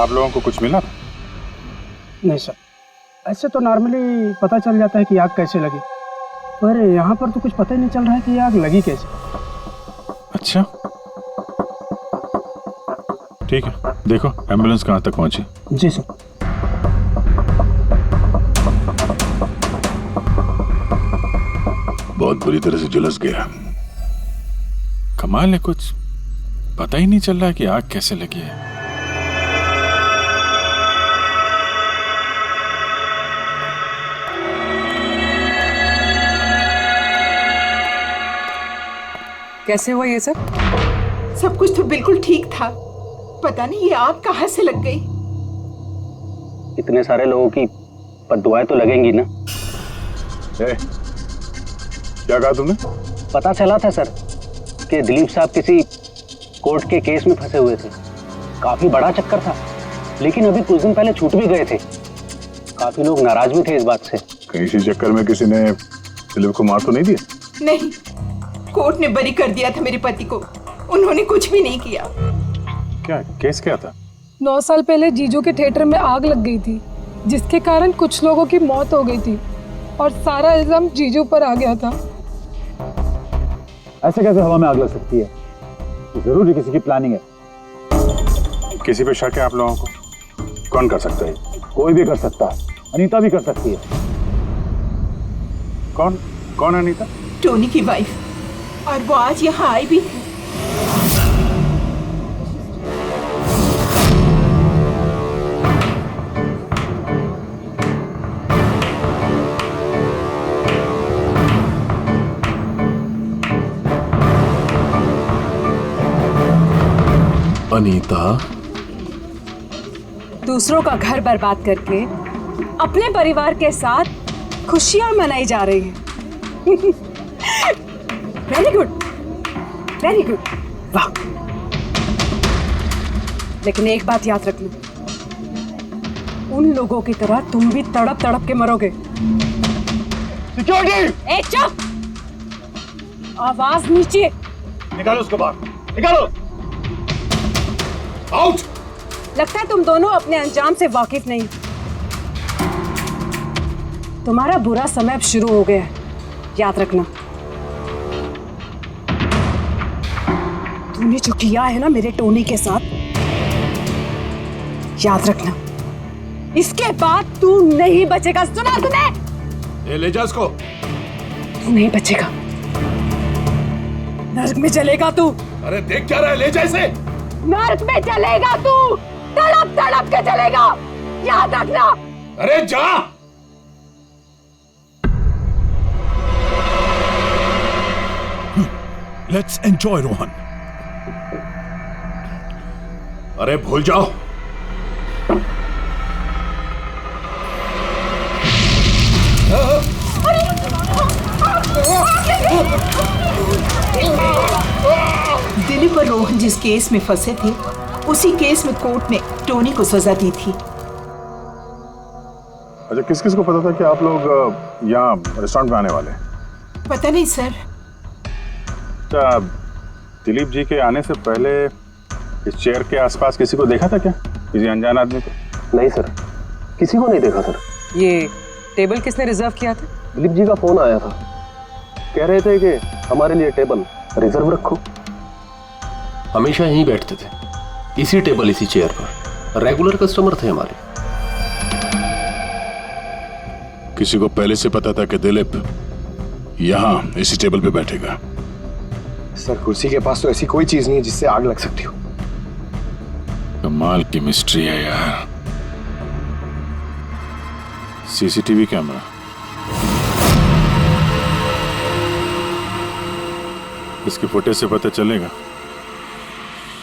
आप लोगों को कुछ मिला? नहीं सर, ऐसे तो नॉर्मली पता चल जाता है कि आग कैसे लगी, पर यहाँ पर तो कुछ पता ही नहीं चल रहा है कि आग लगी कैसे। अच्छा ठीक है, देखो एम्बुलेंस कहाँ तक पहुंची। जी सर। बहुत बुरी तरह से झुलस गया। कमाल है, कुछ पता ही नहीं चल रहा कि आग कैसे लगी है। कैसे हुआ ये सब? सब कुछ तो बिल्कुल ठीक था, पता नहीं ये आग कहाँ से लग गई। इतने सारे लोगों की बद्दुआएं तो लगेंगी ना। क्या कहा तुमने? पता चला था सर कि दिलीप साहब किसी कोर्ट के केस में फंसे हुए थे। काफी बड़ा चक्कर था, लेकिन अभी कुछ दिन पहले छूट भी गए थे। काफी लोग नाराज भी थे इस बात से। कहीं इसी चक्कर में किसी ने दिलीप को मार तो नहीं दिया? नहीं, कोर्ट ने बरी कर दिया था मेरे पति को, उन्होंने कुछ भी नहीं किया। क्या केस क्या था? 9 साल पहले जीजू के थिएटर में आग लग गई थी, जिसके कारण कुछ लोगों की मौत हो गई थी और सारा इल्जाम जीजू पर आ गया था। ऐसे कैसे हवा में आग लग सकती है? जरूर किसी की प्लानिंग है। किसी पे शक है आप लोगों को? कौन कर सकता है? कोई भी कर सकता है, अनीता भी कर सकती है। कौन कौन है अनीता? टोनी की वाइफ, और वो आज यहाँ आई भी थी। अनीता, दूसरों का घर बर्बाद करके अपने परिवार के साथ खुशियां मनाई जा रही है। वेरी गुड, वेरी गुड, वाह। लेकिन एक बात याद रखना, उन लोगों की तरह तुम भी तड़प तड़प के मरोगे। सिक्योरिटी! ए चुप! आवाज नीचे। निकालो उसको बाहर, निकालो। आउट! लगता है तुम दोनों अपने अंजाम से वाकिफ नहीं। तुम्हारा बुरा समय अब शुरू हो गया है, याद रखना। तूने जो किया है ना मेरे टोनी के साथ, याद रखना, इसके बाद तू नहीं बचेगा। सुना तूने? ले जा इसको। तू नहीं बचेगा, नर्क में चलेगा तू। अरे देख क्या रहा है, ले जा इसे। नर्क में चलेगा तू, तड़प तड़प के चलेगा, याद रखना। अरे जा। Let's enjoy Rohan. अरे भूल जाओ। दिलीप और रोहन जिस केस में फंसे थे, उसी केस में कोर्ट ने टोनी को सजा दी थी। अच्छा, किस किस को पता था कि आप लोग यहाँ रेस्टोरेंट में आने वाले? पता नहीं सर। अच्छा, दिलीप जी के आने से पहले इस चेयर के आसपास किसी को देखा था क्या? किसी अनजान आदमी को? नहीं सर, किसी को नहीं देखा सर। ये टेबल किसने रिजर्व किया था? दिलीप जी का फोन आया था, कह रहे थे कि हमारे लिए टेबल रिजर्व रखो। हमेशा यहीं बैठते थे, इसी टेबल इसी चेयर पर। रेगुलर कस्टमर थे हमारे। किसी को पहले से पता था कि दिलीप यहाँ इसी टेबल पे बैठेगा? सर, कुर्सी के पास तो ऐसी कोई चीज नहीं है जिससे आग लग सकती हो। कमाल की मिस्ट्री है यार। सीसीटीवी कैमरा, इसके फुटेज से पता चलेगा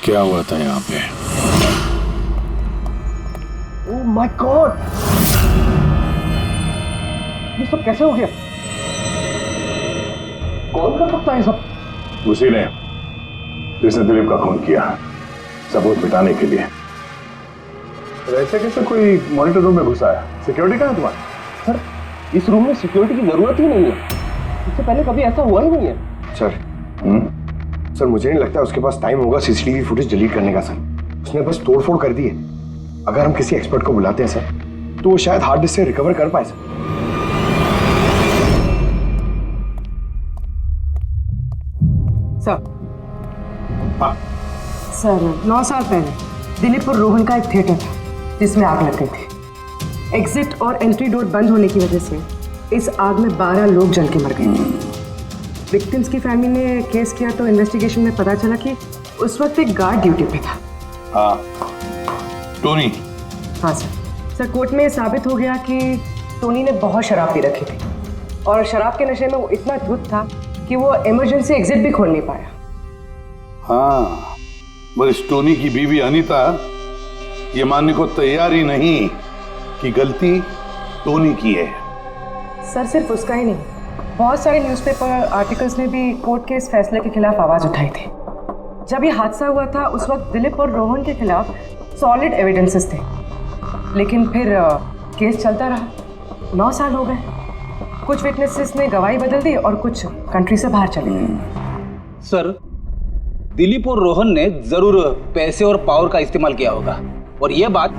क्या हुआ था यहाँ पे। ओह माय गॉड, ये सब कैसे हो गया? कौन कर सकता है ये सब? उसी ने जिसने दिलीप का खून किया, सबूत मिटाने के लिए। तो ऐसे कैसे कोई मॉनिटर रूम में घुसा है? सिक्योरिटी कहाँ है तुम्हारी? सर, इस रूम में सिक्योरिटी की जरूरत ही नहीं है। इससे पहले कभी ऐसा हुआ ही नहीं है। सर, सर मुझे नहीं लगता उसके पास टाइम होगा सीसीटीवी फुटेज डिलीट करने का। सर, उसने बस तोड़फोड़ कर दी है। अगर हम किसी एक्सपर्ट को बुलाते हैं सर, तो वो शायद हार्ड डिस्क से रिकवर कर पाए सर। सर 9 साल पहले दिलीप और रोहन का एक थिएटर था जिसमें आग लग गई थी। एग्जिट और एंट्री डोर बंद होने की वजह से इस आग में 12 लोग जल के मर गए। विक्टिम्स की फैमिली ने केस किया तो इन्वेस्टिगेशन में पता चला कि उस वक्त एक गार्ड ड्यूटी पे था। हाँ, टोनी। हाँ सर, कोर्ट में साबित हो गया कि टोनी ने बहुत शराब पी रखी थी और शराब के नशे में वो इतना धुत था कि वो इमरजेंसी एग्जिट भी खोल नहीं पाया। हाँ, मगर इस टोनी की बीवी अनीता ये मानने को तैयार ही नहीं कि गलती टोनी की है। सर सिर्फ उसका ही नहीं, बहुत सारे न्यूज़पेपर आर्टिकल्स ने भी कोर्ट के इस फैसले के खिलाफ आवाज़ उठाई थी। जब ये हादसा हुआ था उस वक्त दिलीप और रोहन के खिलाफ सॉलिड एविडेंसेस थे, लेकिन फिर केस चलता रहा। 9 साल हो गए। कुछ विटनेसेस ने गवाही बदल दी और कुछ कंट्री से बाहर चले गए। सर, दिलीप और रोहन ने जरूर पैसे और पावर का इस्तेमाल किया होगा और यह बात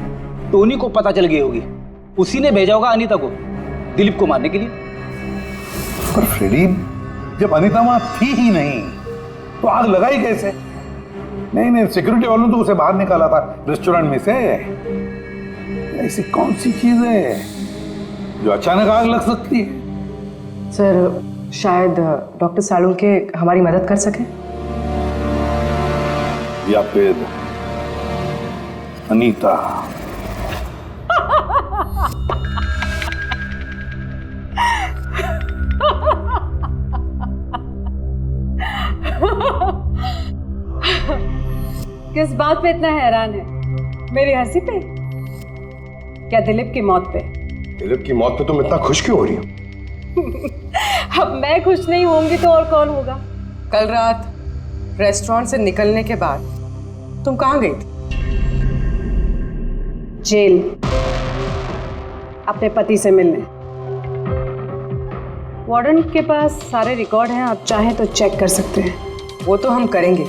टोनी को पता चल गई होगी। उसी ने भेजा होगा अनीता को दिलीप को मारने के लिए। पर फ्रेडी, जब अनीता वहां थी ही नहीं तो आग लगाई कैसे? नहीं, सिक्योरिटी वालों ने तो उसे बाहर निकाला था रेस्टोरेंट में से। ऐसी कौन सी चीज है जो अचानक आग लग सकती है? सर शायद डॉक्टर सालुंके हमारी मदद कर सके, या फिर अनीता। किस बात पे इतना हैरान है? मेरी हंसी पे? क्या दिलीप की मौत पे? दिलीप की मौत पे तुम इतना खुश क्यों हो रही हो? अब मैं खुश नहीं होंगी तो और कौन होगा? कल रात रेस्टोरेंट से निकलने के बाद तुम कहाँ गई थी? जेल, अपने पति से मिलने। वार्डन के पास सारे रिकॉर्ड हैं, आप चाहें तो चेक कर सकते हैं। वो तो हम करेंगे,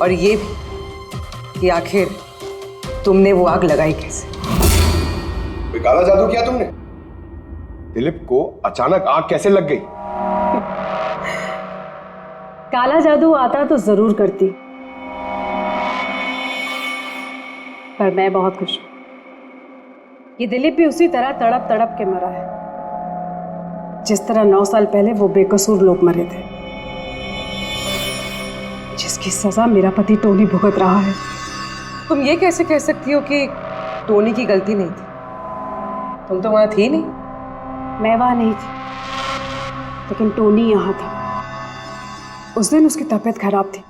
और ये भी कि आखिर तुमने वो आग लगाई कैसे? कोई काला जादू किया तुमने? दिलीप को अचानक आग कैसे लग गई? काला जादू आता तो जरूर करती, पर मैं बहुत खुश हूं। ये दिलीप भी उसी तरह तड़प तड़प के मरा है जिस तरह 9 साल पहले वो बेकसूर लोग मरे थे, जिसकी सजा मेरा पति टोनी भुगत रहा है। तुम ये कैसे कह सकती हो कि टोनी की गलती नहीं थी? तुम तो वहां थी नहीं। मैं वहां नहीं थी, लेकिन टोनी यहाँ था। उस दिन उसकी तबीयत खराब थी।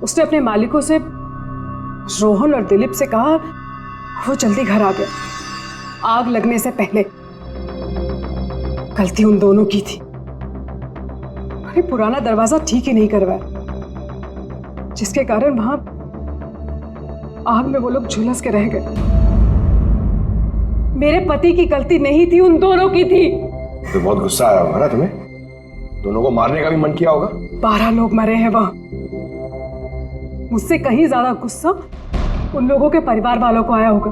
उसने अपने मालिकों से, रोहन और दिलीप से कहा वो जल्दी घर आ गया आग लगने से पहले। गलती उन दोनों की थी। अरे पुराना दरवाजा ठीक ही नहीं करवाया, जिसके कारण वहां आग में वो लोग झुलस के रह गए। मेरे पति की गलती नहीं थी, उन दोनों की थी। तो बहुत गुस्सा आया होगा ना तुम्हें? दोनों को मारने का भी मन किया होगा। 12 लोग मरे हैं वहां। मुझसे कहीं ज्यादा गुस्सा उन लोगों के परिवार वालों को आया होगा,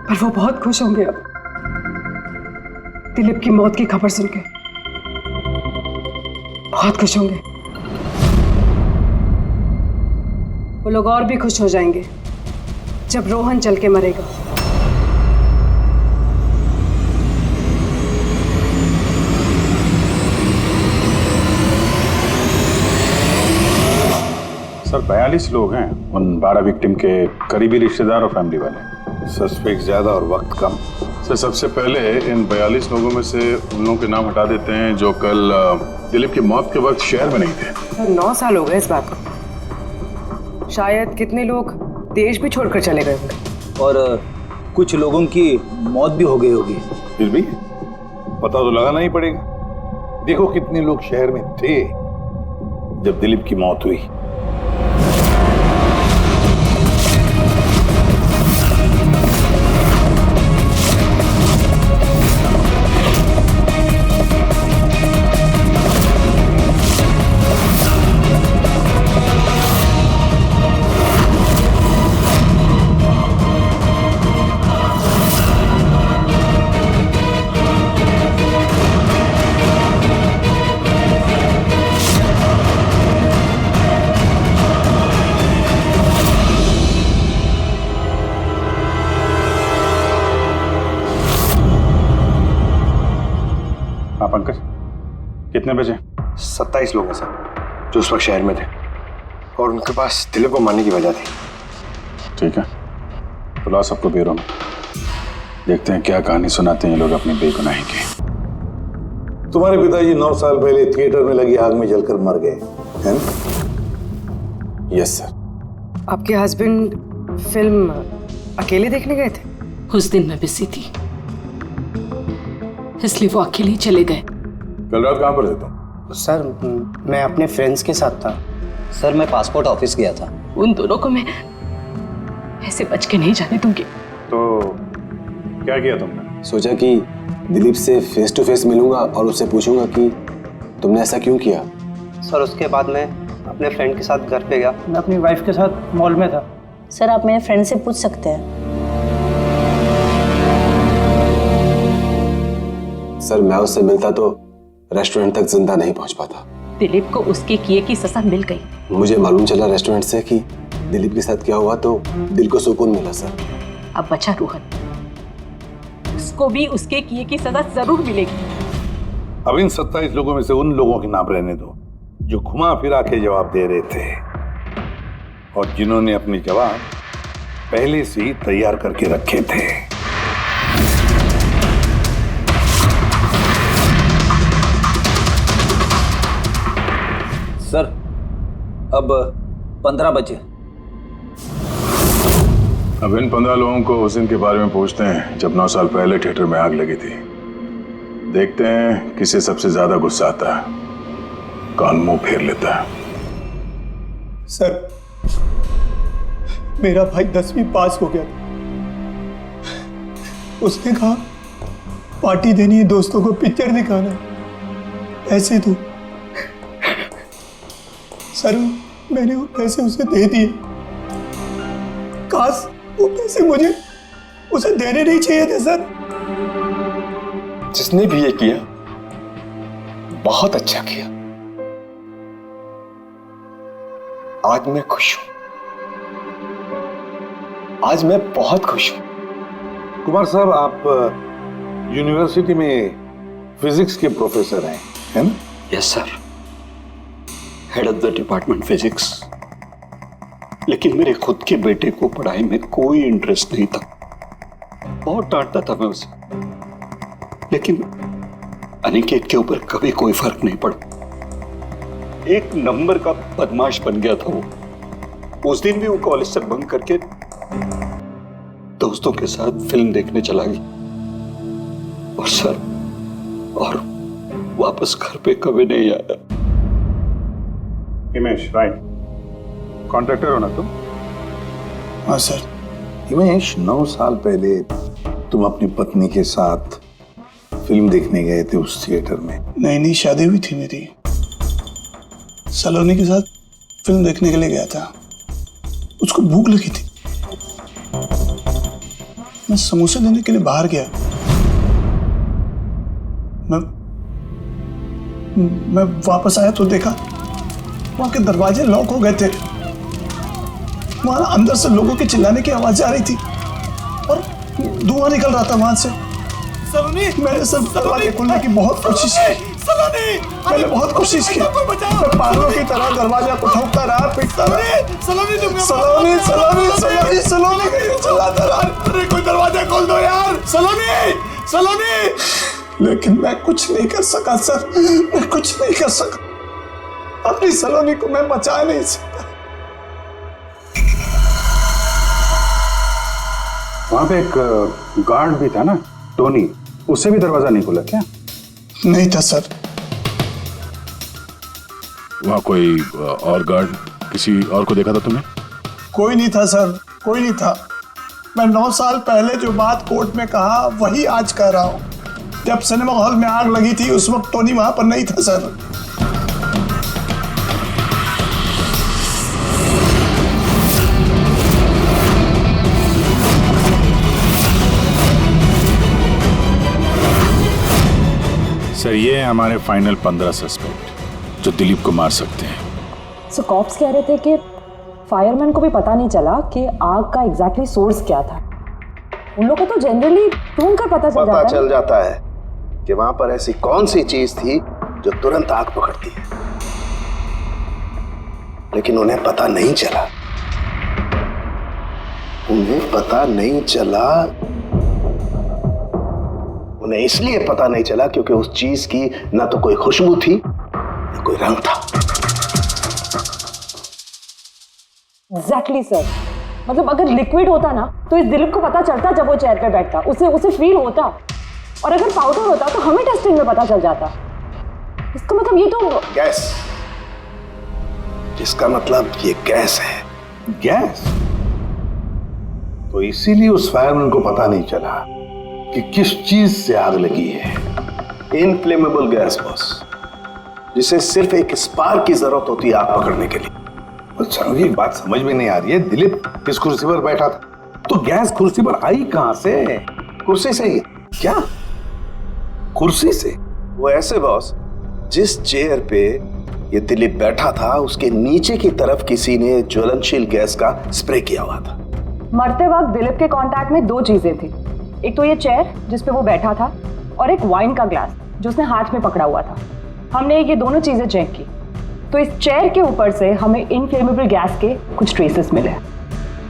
पर वो बहुत खुश होंगे अब दिलीप की मौत की खबर सुन के। बहुत खुश होंगे। वो लोग और भी खुश हो जाएंगे जब रोहन चल के मरेगा। सर 42 लोग हैं, उन 12 विक्टिम के करीबी रिश्तेदार और फैमिली वाले। सस्पेक्ट ज्यादा और वक्त कम। सर सबसे पहले इन 42 लोगों में से उन लोगों के नाम हटा देते हैं जो कल दिलीप की मौत के वक्त शहर में नहीं थे। 9 साल हो गए इस बात को। शायद कितने लोग देश भी छोड़कर चले गए होंगे और कुछ लोगों की मौत भी हो गई होगी। फिर भी पता तो लगाना ही पड़ेगा। देखो कितने लोग शहर में थे जब दिलीप की मौत हुई। कितने बजे? 27 लोग हैं सर जो उस वक्त शहर में थे और उनके पास दिलीप को मारने की वजह थी। ठीक है, बुलाओ सबको ब्यूरो में, देखते हैं क्या कहानी सुनाते हैं ये लोग अपनी बेगुनाही की। तुम्हारे पिताजी 9 साल पहले थिएटर में लगी आग में जलकर मर गए, है ना? Yes sir. आपके हस्बैंड फिल्म अकेले देखने गए थे? उस दिन मैं बिजी थी, इसलिए वो अकेले ही चले गए। कल रात कहाँ पर थे तुम? सर मैं अपने फ्रेंड्स के साथ था। सर मैं पासपोर्ट ऑफिस गया था। उन दोनों को मैं ऐसे बच के नहीं जाने दूंगी। तो क्या किया तुमने? सोचा कि दिलीप से फेस टू फेस मिलूंगा और उससे पूछूंगा कि तुमने ऐसा क्यों किया। सर उसके बाद मैं अपने फ्रेंड के साथ घर पे गया। मैं अपनी वाइफ के साथ मॉल में था। सर आप मेरे फ्रेंड से पूछ सकते हैं। सर मैं उससे मिलता तो रेस्टोरेंट तक जिंदा नहीं पहुंच पाता। दिलीप को उसके किए की सजा मिल गई। मुझे मालूम चला रेस्टोरेंट से कि दिलीप के साथ क्या हुआ तो दिल को सुकून मिला सर। अब बचा रोहन, उसको भी उसके किए की सजा जरूर मिलेगी। अब इन 27 लोगों में से उन लोगों के नाम रहने दो जो घुमा फिरा के जवाब दे रहे थे और जिन्होंने अपने जवाब पहले से ही तैयार करके रखे थे। सर अब 15 बजे। अब इन 15 लोगों को उस दिन के बारे में पूछते हैं जब 9 साल पहले थिएटर में आग लगी थी। देखते हैं किसे सबसे ज्यादा गुस्सा आता है, कौन मुंह फेर लेता है। सर मेरा भाई 10वीं पास हो गया था। उसने कहा पार्टी देनी है, दोस्तों को पिक्चर दिखाना है, ऐसे तो सर मैंने वो पैसे उसे दे दिए। काश वो पैसे मुझे उसे देने नहीं चाहिए थे सर। जिसने भी ये किया बहुत अच्छा किया। आज मैं खुश हूं, आज मैं बहुत खुश हूं। कुमार साहब आप यूनिवर्सिटी में फिजिक्स के प्रोफेसर हैं, है ना? Yes sir, head of the department physics. लेकिन मेरे खुद के बेटे को पढ़ाई में कोई इंटरेस्ट नहीं था। बहुत डांटता था मैं उसे, लेकिन अनिकेत के ऊपर कभी कोई फर्क नहीं पड़ा। एक नंबर का बदमाश बन गया था वो। उस दिन भी वो कॉलेज से बंक करके दोस्तों के साथ फिल्म देखने चला गया और सर और वापस घर पे कभी नहीं आया। हिमेश, राइट, कॉन्ट्रैक्टर हो ना तुम? हाँ सर। हिमेश, 9 साल पहले तुम अपनी पत्नी के साथ फिल्म देखने गए थे उस थिएटर में। नई शादी हुई थी मेरी, सलोनी के साथ फिल्म देखने के लिए गया था। उसको भूख लगी थी, मैं समोसे लेने के लिए बाहर गया। मैं वापस आया तो देखा वहां के दरवाजे लॉक हो गए थे। वहां अंदर से लोगों के चिल्लाने की आवाज आ रही थी और धुआं निकल रहा था वहां से। सलोनी, मैंने सब दरवाजे खोलने की बहुत कोशिश की। सलोनी, मैंने बहुत कोशिश की। मैं पागलों की तरह दरवाजा को ठोकता रहा, पीटता रहा। सलोनी, सलोनी, सलोनी, सलोनी, सलोनी चिल्लाता रहा। अरे कोई दरवाजा खोल दो यार। सलोनी, सलोनी। लेकिन मैं कुछ नहीं कर सका सर, मैं कुछ नहीं कर सका। अपनी सलोनी को मैं बचा नहीं सकता। वहां पे एक गार्ड भी था ना, टोनी, उससे भी दरवाजा नहीं खुला क्या? नहीं था सर। वहां कोई और गार्ड, किसी और को देखा था तुमने? कोई नहीं था सर, कोई नहीं था। मैं 9 साल पहले जो बात कोर्ट में कहा वही आज कह रहा हूं। जब सिनेमा हॉल में आग लगी थी उस वक्त टोनी वहां पर नहीं था सर। सर ये है हमारे फाइनल 15 सस्पेक्ट जो दिलीप को मार सकते हैं। सो कॉप्स कह रहे थे कि फायरमैन को भी पता नहीं चला कि आग का एग्जैक्टली सोर्स क्या था। उन लोगों को तो जनरली ढूंढ कर पता चल जाता है कि वहां पर ऐसी कौन सी चीज थी जो तुरंत आग पकड़ती है, लेकिन उन्हें पता नहीं चला। उन्हें पता नहीं चला। उन्हें इसलिए पता नहीं चला क्योंकि उस चीज की ना तो कोई खुशबू थी ना कोई रंग था। एग्जैक्टली सर, मतलब अगर लिक्विड होता ना तो इस दिलीप को पता चलता जब वो चेयर पे बैठता, उसे फील होता। और अगर पाउडर होता तो हमें टेस्टिंग में पता चल जाता। इसका मतलब ये तो गैस, जिसका मतलब ये गैस है। गैस? तो इसीलिए उस फायरमैन को पता नहीं चला कि किस चीज से आग लगी है। इनफ्लेमेबल गैस बॉस, जिसे सिर्फ एक स्पार्क की जरूरत होती है आग पकड़ने के लिए। अच्छा, मुझे एक बात समझ में नहीं आ रही है। दिलीप किस कुर्सी पर बैठा था, तो गैस कुर्सी पर आई कहां से? कुर्सी से ही। क्या? कुर्सी से? वो ऐसे बॉस, जिस चेयर पे ये दिलीप बैठा था उसके नीचे की तरफ किसी ने ज्वलनशील गैस का स्प्रे किया हुआ था। मरते वक्त दिलीप के कांटेक्ट में दो चीजें थी, एक तो ये चेयर जिस पे वो बैठा था और एक वाइन का ग्लास जो उसने हाथ में पकड़ा हुआ था। हमने ये दोनों चीजें चेक की तो इस चेयर के ऊपर से हमें इनफ्लेमेबल गैस के कुछ ट्रेसेस मिले।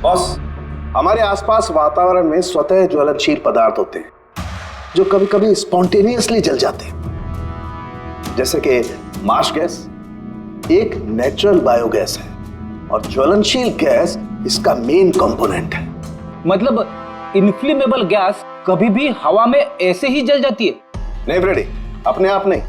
बॉस, हमारे आसपास वातावरण में स्वतः ज्वलनशील पदार्थ होते हैं जो कभी कभी स्पॉन्टेनियसली जल जाते हैं, जैसे कि मार्श गैस एक नेचुरल बायोगैस है और ज्वलनशील गैस इसका मेन कंपोनेंट है। मतलब इनफ्लेमेबल गैस कभी भी हवा में ऐसे ही जल जाती है? नहीं फ्रेडी, अपने आप नहीं।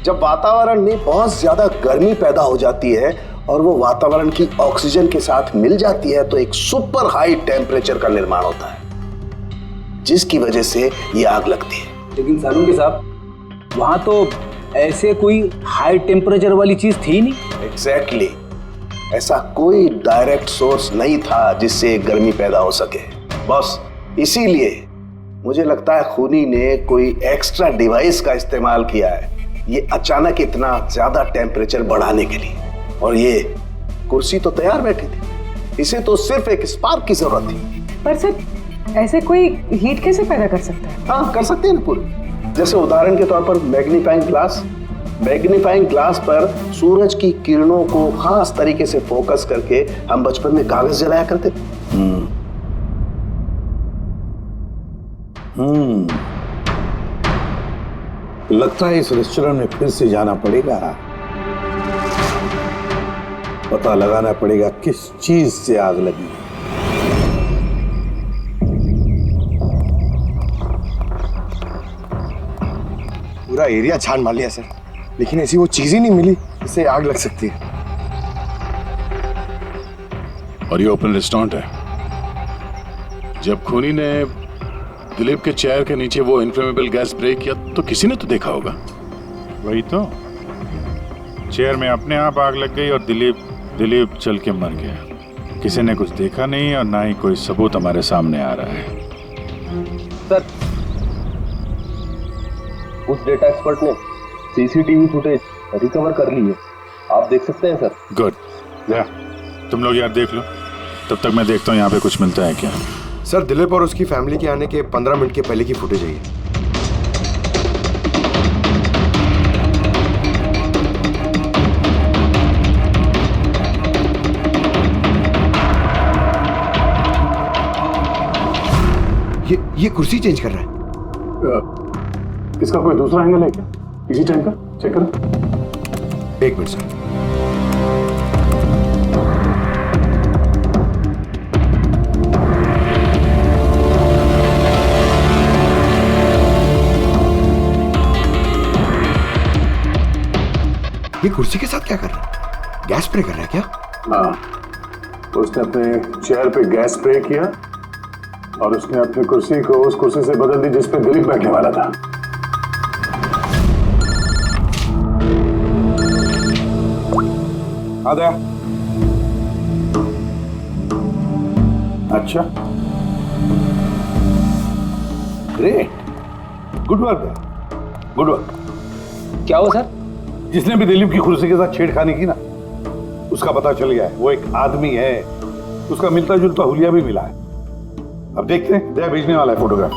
जब वातावरण में बहुत ज्यादा गर्मी पैदा हो जाती है और वो वातावरण की ऑक्सीजन के साथ मिल जाती है तो एक सुपर हाई टेम्परेचर का निर्माण होता है, जिसकी वजह से ये आग लगती है। लेकिन सालून के साहब, वहां तो ऐसे कोई हाई टेम्परेचर वाली चीज थी नहीं। एग्जैक्टली, ऐसा कोई डायरेक्ट सोर्स नहीं था जिससे गर्मी पैदा हो सके। बस इसीलिए मुझे लगता है खूनी ने कोई एक्स्ट्रा डिवाइस का इस्तेमाल किया है ये अचानक इतना ज्यादा टेम्परेचर बढ़ाने के लिए। और ये कुर्सी तो तैयार बैठी थी, इसे तो सिर्फ एक स्पार्क की जरूरत थी। पर सर ऐसे कोई हीट कैसे पैदा कर सकता है? हाँ, कर सकते हैं ना पूरी। जैसे उदाहरण के तौर पर मैग्नीफाइंग ग्लास पर सूरज की किरणों को खास तरीके से फोकस करके हम बचपन में कागज जलाया करते थे। लगता है इस रेस्टोरेंट में फिर से जाना पड़ेगा, पता लगाना पड़ेगा किस चीज से आग लगी। पूरा एरिया छान मार लिया सर, लेकिन ऐसी वो चीज ही नहीं मिली जिससे आग लग सकती है। और ये ओपन रेस्टोरेंट है। जब खूनी ने दिलीप के चेयर के नीचे वो इनफ्लेमेबल गैस स्प्रे किया तो किसी ने तो देखा होगा। वही तो, चेयर में अपने आप आग लग गई और दिलीप चल के मर गया। किसी ने कुछ देखा नहीं और ना ही कोई सबूत हमारे सामने आ रहा है। सर, उस डेटा एक्सपर्ट ने सीसीटीवी फुटेज रिकवर कर ली है, आप देख सकते हैं सर। गुड, तुम लोग यार देख लो, तब तक मैं देखता हूँ यहाँ पे कुछ मिलता है क्या। सर, दिलीप और उसकी फैमिली के आने के 15 मिनट के पहले की फुटेज है ये कुर्सी चेंज कर रहा है। इसका कोई दूसरा एंगल है क्या? इसी टाइम का चेक करो। एक मिनट सर। ये कुर्सी के साथ क्या कर रहा है? गैस स्प्रे कर रहा है क्या? हाँ, उसने अपने चेयर पे गैस स्प्रे किया और उसने अपनी कुर्सी को उस कुर्सी से बदल दी जिस पे दिलीप बैठने वाला था। आ गया। अच्छा, great, good work, good work. क्या हुआ सर? जिसने भी दिलीप की कुर्सी के साथ छेड़खानी की ना, उसका पता चल गया है। वो एक आदमी है, उसका मिलता जुलता हुलिया भी मिला है। अब देखते हैं, दया भेजने वाला है फोटोग्राफ।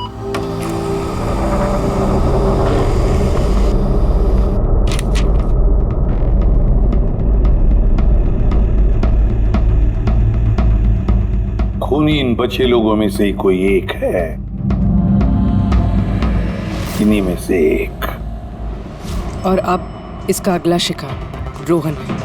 खूनी इन बचे लोगों में से ही कोई एक है, इन्हीं में से एक। और अब इसका अगला शिकार रोहन है।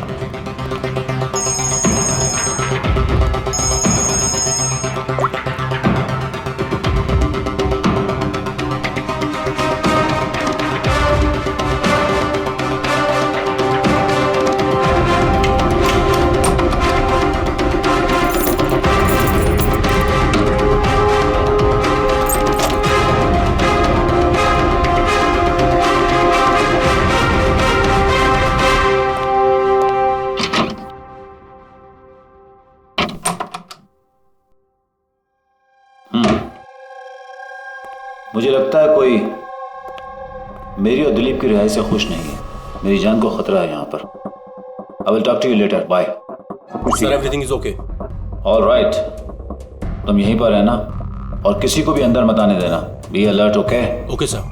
मुझे लगता है कोई मेरी और दिलीप की रिहाई से खुश नहीं है। मेरी जान को खतरा है यहाँ पर। I will talk to you later, bye. Sir everything is okay. All right, तुम यहीं पर रहना और किसी को भी अंदर मत आने देना। Be alert, okay? Okay sir.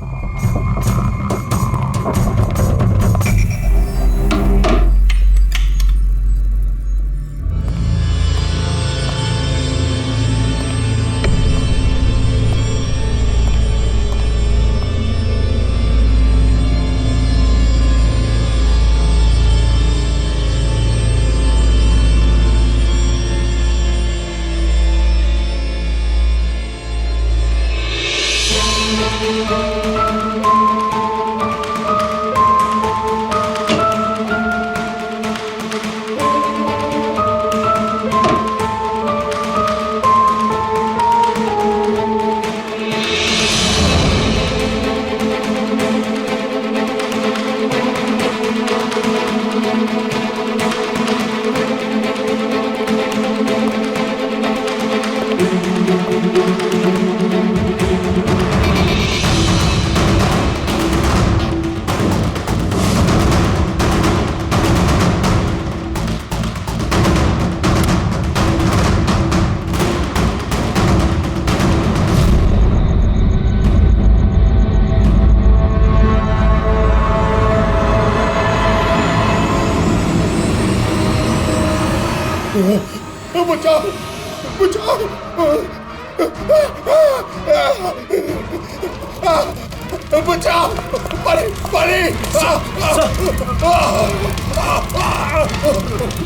बचाओ बचाओ, बचाओ, परे परे, बचाओ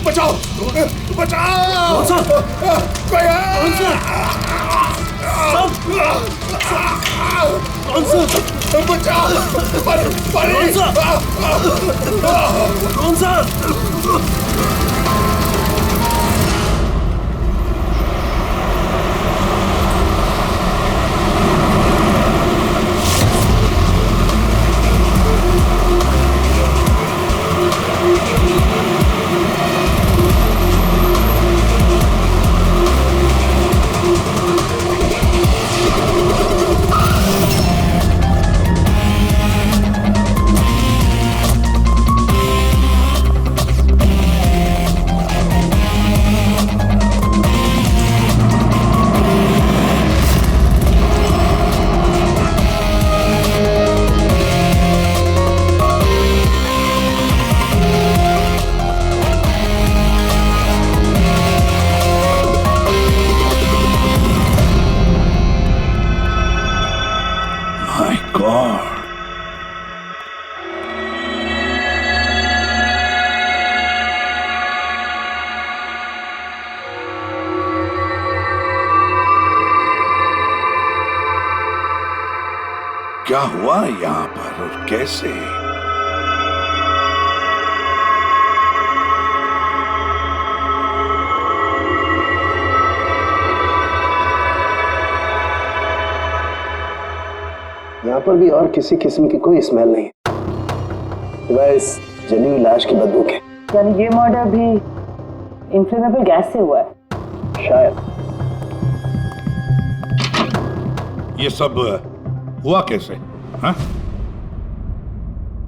बचाओ, बचाओ, परे परे, कौन सा? क्या हुआ यहाँ पर और कैसे? यहाँ पर भी और किसी किस्म की कोई स्मेल नहीं है, इस जली हुई लाश की बदबू के। यानी ये मर्डर भी इन्फ्लेमेबल गैस से हुआ है? शायद। ये सब हुआ कैसे? हाँ?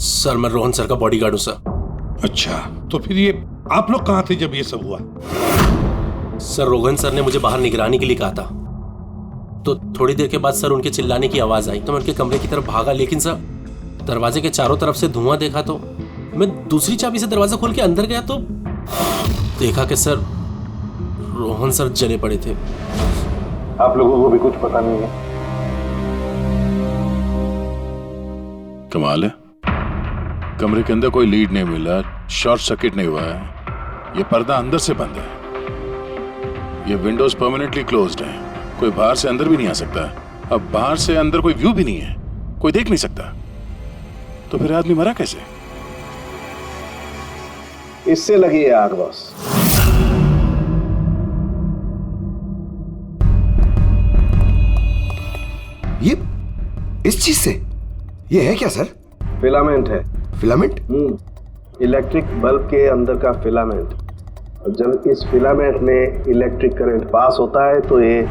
सर मैं रोहन सर का बॉडीगार्ड हूं सर। अच्छा, तो फिर ये आप लोग कहाँ थे जब ये सब हुआ? सर रोहन सर ने मुझे बाहर निगरानी के लिए कहा था, तो थोड़ी देर के बाद सर उनके चिल्लाने की आवाज आई तो मैं उनके कमरे की तरफ भागा, लेकिन सर दरवाजे के चारों तरफ से धुआं देखा तो मैं दूसरी चाबी से दरवाजा खोल के अंदर गया तो देखा कि सर रोहन सर जले पड़े थे। आप लोगों को भी कुछ पता नहीं है? कमाल है, कमरे के अंदर कोई लीड नहीं मिला, शॉर्ट सर्किट नहीं हुआ है, ये पर्दा अंदर से बंद है, ये विंडोज परमानेंटली क्लोज्ड है, कोई बाहर से अंदर भी नहीं आ सकता। अब बाहर से अंदर कोई व्यू भी नहीं है, कोई देख नहीं सकता, तो फिर आदमी मरा कैसे? इससे लगी है आग बॉस। ये इस चीज से ये है क्या सर? फिलामेंट है। फिलामेंट? इलेक्ट्रिक बल्ब के अंदर का फिलामेंट। और जब इस फिलामेंट में इलेक्ट्रिक करंट पास होता है तो ये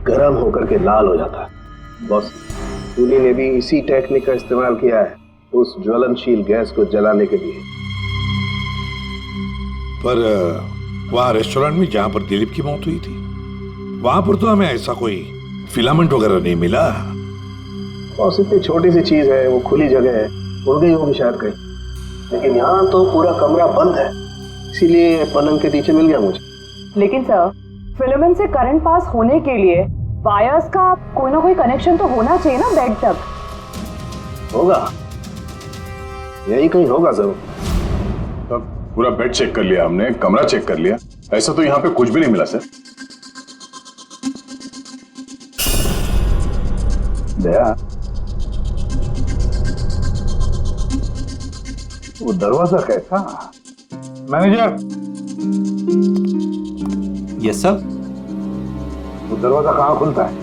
गर्म होकर के लाल हो जाता है। बॉस, खूनी ने भी इसी टेक्निक का इस्तेमाल किया है उस ज्वलनशील गैस को जलाने के लिए। पर वहां रेस्टोरेंट में जहां पर दिलीप की मौत हुई थी, वहां पर तो हमें ऐसा कोई फिलामेंट वगैरह नहीं मिला। बॉस, इतनी छोटी सी चीज है, वो खुली जगह है, उड़ गई होगी शायद कहीं, लेकिन यहाँ तो पूरा कमरा बंद है, इसीलिए पलंग के नीचे मिल गया मुझे। लेकिन सर, फिलामेंट से करंट पास होने के लिए वायर्स का कोई ना कोई कनेक्शन तो होना चाहिए ना बेड तक। होगा, यही कहीं होगा जरूर। तब पूरा बेड चेक कर लिया हमने, कमरा चेक कर लिया, ऐसा तो यहाँ पे कुछ भी नहीं मिला सर। दया, वो दरवाजा कैसा? मैनेजर। Yes sir. वो दरवाजा कहाँ खुलता है?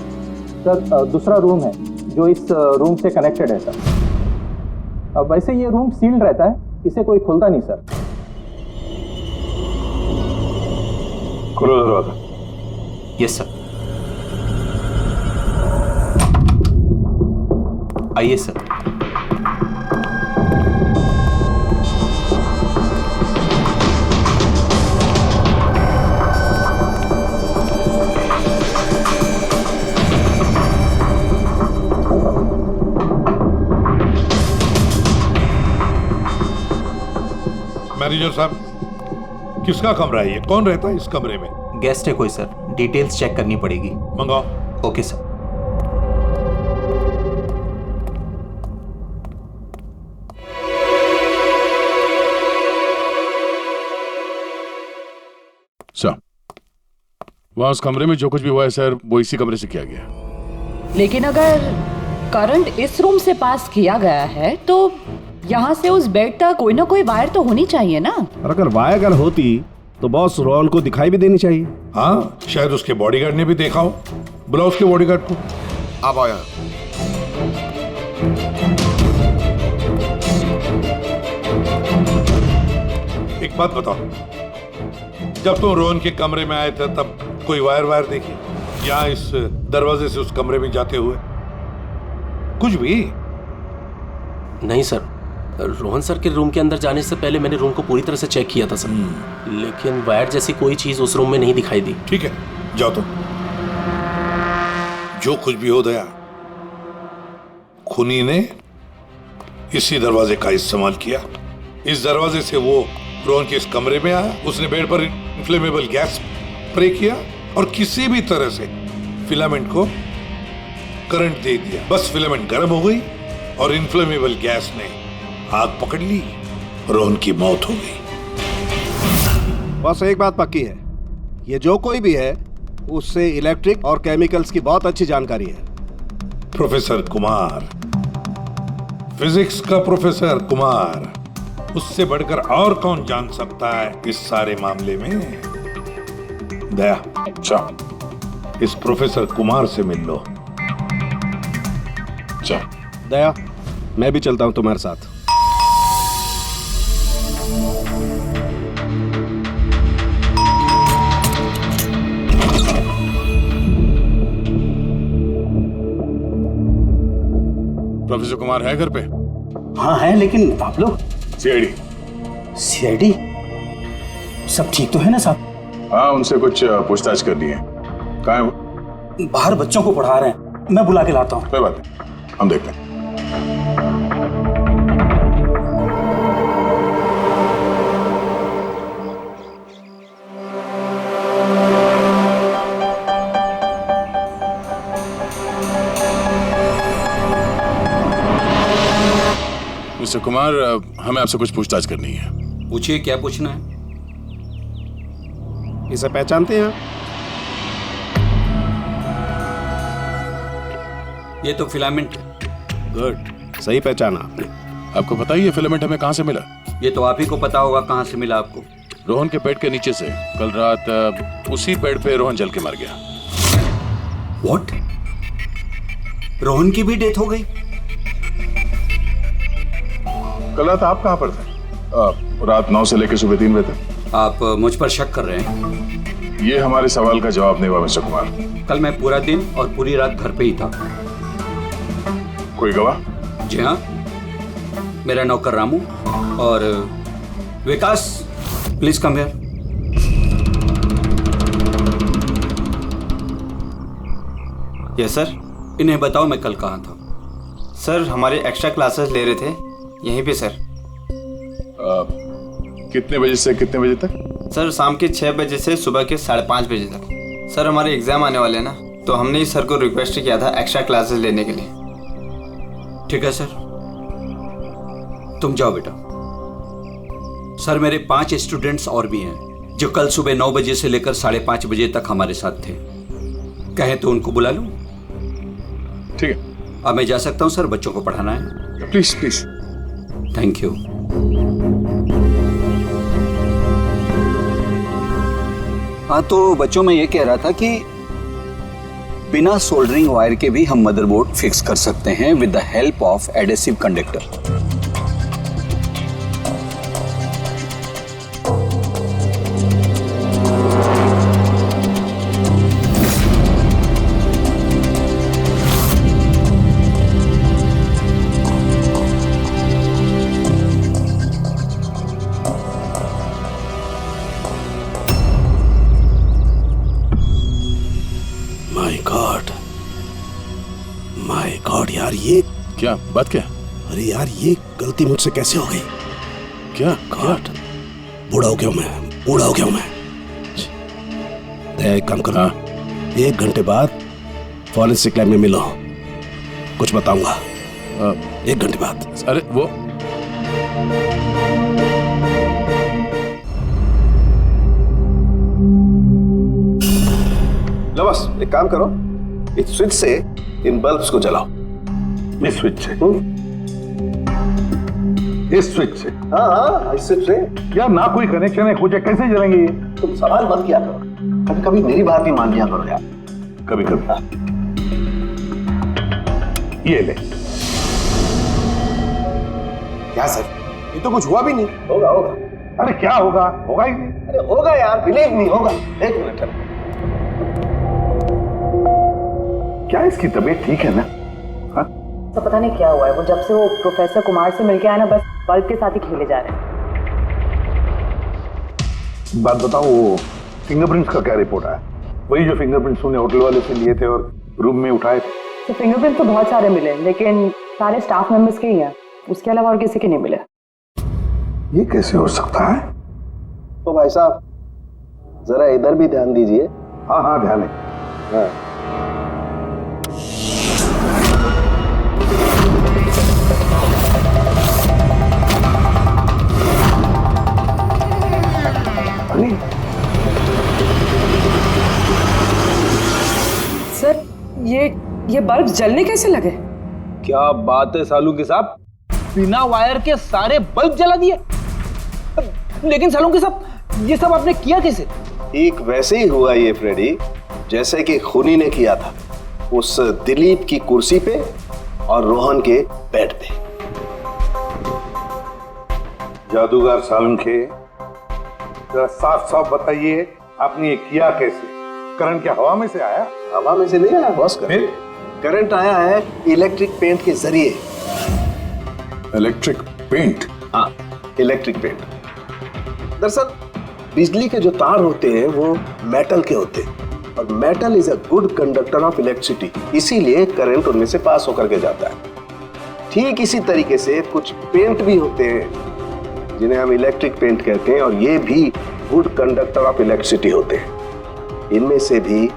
सर दूसरा रूम है जो इस रूम से कनेक्टेड है सर। अब वैसे ये रूम सील्ड रहता है, इसे कोई खुलता नहीं सर। खोलो दरवाजा। Yes sir. आइए सर। मैनेजर साहब, किसका कमरा है ये? कौन रहता है इस कमरे में? गेस्ट है कोई सर, डिटेल्स चेक करनी पड़ेगी। मंगाओ। Okay sir. सर, वहां उस कमरे में जो कुछ भी हुआ है सर, वो इसी कमरे से किया गया। लेकिन अगर करंट इस रूम से पास किया गया है तो यहाँ से उस बेड तक कोई ना कोई वायर तो होनी चाहिए ना। और अगर वायर अगर होती तो बॉस रोहन को दिखाई भी देनी चाहिए। हाँ, शायद उसके बॉडीगार्ड ने भी देखा हो। बुलाओ उसके बॉडीगार्ड को। आप आओ यहाँ। एक बात बताओ, जब तुम रोहन के कमरे में आए थे तब कोई वायर देखी यहाँ इस दरवाजे से उस कमरे में जाते हुए? कुछ भी नहीं सर, रोहन सर के रूम के अंदर जाने से पहले मैंने रूम को पूरी तरह से चेक किया था सर, लेकिन वायर जैसी कोई चीज उस रूम में नहीं दिखाई दी। ठीक है, जाओ तुम। जो कुछ भी हो दया, खूनी ने इसी दरवाजे का इस्तेमाल किया। इस दरवाजे से वो रोहन के इस कमरे में आया, उसने बेड पर इन्फ्लेमेबल गैस स्प्रे किया और किसी भी तरह से फिलामेंट को करंट दे दिया। बस फिलामेंट गर्म हो गई और इन्फ्लेमेबल गैस ने आग पकड़ ली, रोहन की मौत हो गई। बस एक बात पक्की है, ये जो कोई भी है उससे इलेक्ट्रिक और केमिकल्स की बहुत अच्छी जानकारी है। प्रोफेसर कुमार, फिजिक्स का प्रोफेसर कुमार, उससे बढ़कर और कौन जान सकता है इस सारे मामले में? दया, अच्छा, इस प्रोफेसर कुमार से मिल लो। अच्छा दया, मैं भी चलता हूं तुम्हारे साथ। प्रोफेसर कुमार है घर पे? हाँ है, लेकिन आप लोग? सीआईडी सब ठीक तो है ना साहब? हाँ, उनसे कुछ पूछताछ करनी है। कहाँ है वो? बाहर बच्चों को पढ़ा रहे हैं, मैं बुला के लाता हूँ। कोई बात नहीं, हम देखते हैं। मिस्टर कुमार, हमें आपसे कुछ पूछताछ करनी है। पूछिए, क्या पूछना है? इसे पहचानते हैं? ये तो फिलामेंट है। गुड, सही पहचाना आपने। आपको पता ही है फिलामेंट हमें कहाँ से मिला? ये तो आप ही को पता होगा कहाँ से मिला आपको। रोहन के बेड के नीचे से। कल रात उसी बेड पे रोहन जल के मर गया। व्हाट? रोहन की भी डेथ हो गई? कल रात आप कहाँ पर थे? रात 9 से लेकर सुबह 3 बजे तक। आप मुझ पर शक कर रहे हैं? ये हमारे सवाल का जवाब नहीं हुआ मिस्टर कुमार। कल मैं पूरा दिन और पूरी रात घर पे ही था। कोई गवाह? जी हाँ, मेरा नौकर रामू और Vikas. Please come here. Yes sir. इन्हें बताओ मैं कल कहाँ था। सर हमारे एक्स्ट्रा क्लासेस ले रहे थे यहीं पे सर। कितने बजे से कितने बजे तक? सर शाम के 6 बजे से सुबह के 5:30 बजे तक। सर हमारे एग्जाम आने वाले हैं ना, तो हमने ही सर को रिक्वेस्ट किया था एक्स्ट्रा क्लासेस लेने के लिए। ठीक है सर, तुम जाओ बेटा। सर मेरे 5 स्टूडेंट्स और भी हैं जो कल सुबह 9 बजे से लेकर 5:30 बजे तक हमारे साथ थे। कहें तो उनको बुला लूं? ठीक है। अब मैं जा सकता हूं सर, बच्चों को पढ़ाना है। Please please. Thank you. हाँ, तो बच्चों में ये कह रहा था कि बिना सोल्डरिंग वायर के भी हम मदरबोर्ड फिक्स कर सकते हैं with the help of adhesive conductor. My God यार, ये क्या बात? क्या? अरे यार, ये गलती मुझसे कैसे हो गई? क्या गॉड, बूढ़ा हो गया हूं मैं, बूढ़ा हो गया हूं मैं। एक काम करो, 1 घंटे बाद फॉरेंसिक लैब में मिलो, कुछ बताऊंगा। 1 घंटे बाद। अरे वो लो बस एक काम करो, इस स्विच से इन बल्ब्स को जलाओ। इस स्विच से? इस स्विच से? हाँ हाँ, इस स्विच से। यार ना कोई कनेक्शन है, कुछ है, कैसे जलेंगे ये? तुम सवाल मत किया करो, कभी कभी मेरी बात भी मान लिया करो यार। कभी कभी। ये ले। क्या सर, ये तो कुछ हुआ भी नहीं। होगा होगा। अरे क्या होगा? होगा ही नहीं। अरे होगा यार, बिलीव नहीं होगा। 1 मिनट। क्या इसकी तबीयत ठीक है ना? हाँ? तो पता नहीं क्या हुआ है, वो जब से वो प्रोफेसर कुमार से मिलके आया ना, बस बल्ब के साथ ही खेले जा रहे हैं। बात बताओ, वो फिंगरप्रिंट्स का क्या रिपोर्ट आया? वही जो फिंगरप्रिंट्स उन्हें होटल वाले से लिए थे और रूम में उठाए थे। तो फिंगरप्रिंट तो बहुत सारे मिले, लेकिन सारे स्टाफ मेंबर्स के ही हैं, उसके अलावा और किसी के नहीं मिले। ये कैसे हो सकता है? तो भाई साहब जरा इधर भी ध्यान दीजिए। हाँ हाँ, ध्यान है। हाँ। सर ये बल्ब जलने कैसे लगे? क्या बात है सालूकी साहब, बिना वायर के सारे बल्ब जला दिए। लेकिन सालूकी साहब, ये सब आपने किया कैसे? ठीक वैसे ही हुआ ये फ्रेडी, जैसे कि खूनी ने किया था उस दिलीप की कुर्सी पे और रोहन के बेड पे। जादूगर सालुंखे, जरा साफ साफ बताइए, आपने ये किया कैसे? करंट क्या हवा में से आया? हवा में से नहीं आया बॉस, करंट आया है इलेक्ट्रिक पेंट के जरिए। Electric paint? हाँ, इलेक्ट्रिक पेंट। दरअसल बिजली के जो तार होते हैं वो मेटल के होते हैं, और metal is a good conductor of electricity, इसीलिए करंट उनमें से पास होकर के जाता है। ठीक इसी तरीके से कुछ पेंट भी होते हैं जिन्हें हम इलेक्ट्रिक पेंट कहते हैं, और ये भी गुड कंडक्टर ऑफ इलेक्ट्रिसिटी होते हैं। इनमें से भी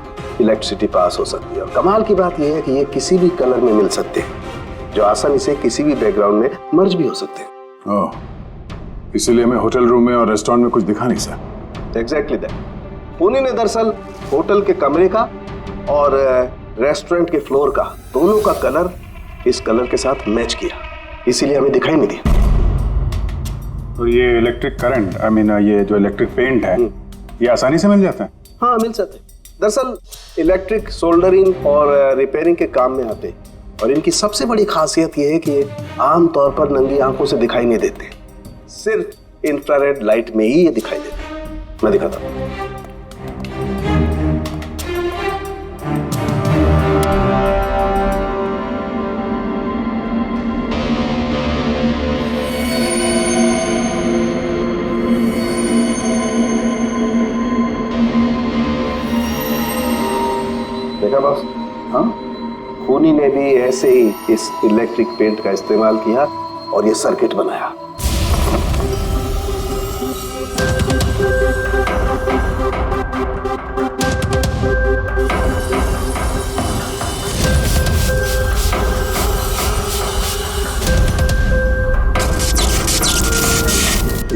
इलेक्ट्रिसिटी पास हो सकती है, और कमाल की बात यह है कि ये किसी भी कलर में मिल सकते हैं। जो आसानी से किसी भी बैकग्राउंड में मर्ज भी हो सकते हैं। ओह, इसीलिए मैं होटल रूम में और रेस्टोरेंट में कुछ दिखा नहीं सर। Exactly that. पुणे ने दरअसल होटल के कमरे का और रेस्टोरेंट के फ्लोर का दोनों का कलर इस कलर के साथ मैच किया, इसीलिए हमें दिखाई नहीं दिया। तो ये इलेक्ट्रिक करंट, आई मीन ये जो इलेक्ट्रिक पेंट है, ये आसानी से मिल जाता है? हाँ, मिल जाते हैं। दरअसल इलेक्ट्रिक सोल्डरिंग और रिपेयरिंग के काम में आते हैं, और इनकी सबसे बड़ी खासियत ये है कि ये आमतौर पर नंगी आंखों से दिखाई नहीं देते, सिर्फ इंफ्रारेड लाइट में ही ये दिखाई देते हैं। मैं दिखाता हूँ। देखा बॉस? हाँ, खूनी ने भी ऐसे ही इस इलेक्ट्रिक पेंट का इस्तेमाल किया और ये सर्किट बनाया।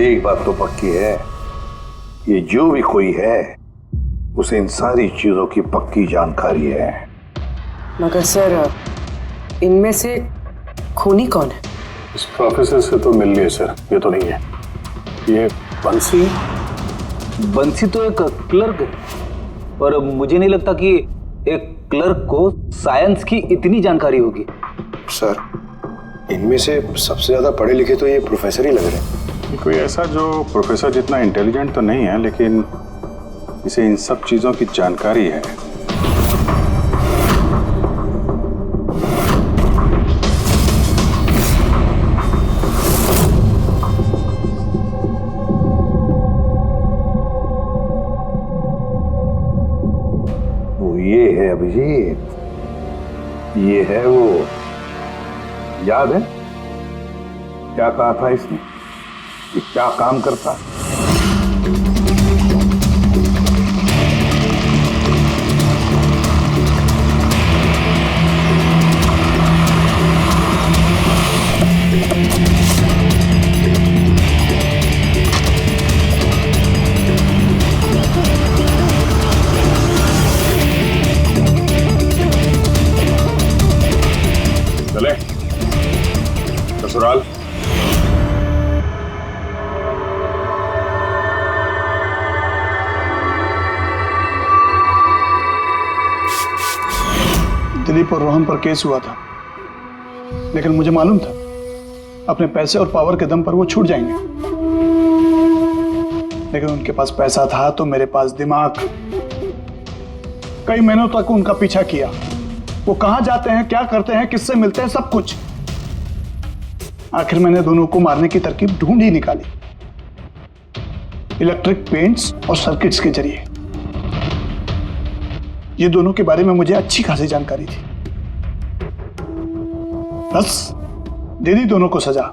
एक बात तो पक्की है, ये जो भी कोई है उसे इन सारी चीजों की पक्की जानकारी है। मगर सर, इनमें से खूनी कौन है? इस प्रोफेसर से तो मिल लिए सर, ये तो नहीं है। ये बंसी? बंसी तो एक क्लर्क है, और मुझे नहीं लगता कि एक क्लर्क को साइंस की इतनी जानकारी होगी। सर, इनमें से सबसे ज्यादा पढ़े लिखे तो ये प्रोफेसर ही लग रहे हैं। कोई ऐसा जो प्रोफेसर जितना इंटेलिजेंट तो नहीं है, लेकिन इसे इन सब चीजों की जानकारी है। वो ये है अभिजीत, ये है वो। याद है क्या कहा था इसने, कि क्या काम करता? चले ससुराल। दिलीप और रोहन पर केस हुआ था, लेकिन मुझे मालूम था अपने पैसे और पावर के दम पर वो छूट जाएंगे। लेकिन उनके पास पैसा था तो मेरे पास दिमाग। कई महीनों तक उनका पीछा किया, वो कहां जाते हैं, क्या करते हैं, किससे मिलते हैं, सब कुछ। आखिर मैंने दोनों को मारने की तरकीब ढूंढ ही निकाली, इलेक्ट्रिक पेंट्स और सर्किट्स के जरिए। ये दोनों के बारे में मुझे अच्छी खासी जानकारी थी। बस दे दी दोनों को सजा,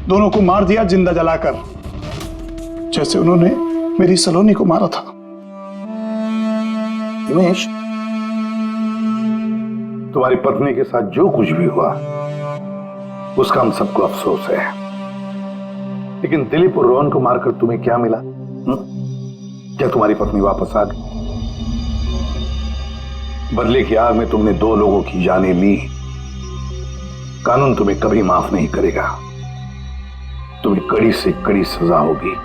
दोनों को मार दिया जिंदा जलाकर, जैसे उन्होंने मेरी सलोनी को मारा था। हिमेश, तुम्हारी पत्नी के साथ जो कुछ भी हुआ उसका हम सबको अफसोस है, लेकिन दिलीप और रोहन को मारकर तुम्हें क्या मिला? क्या तुम्हारी पत्नी वापस आ गई? बदले की आग में तुमने 2 लोगों की जानें ली। कानून तुम्हें कभी माफ नहीं करेगा, तुम्हें कड़ी से कड़ी सजा होगी।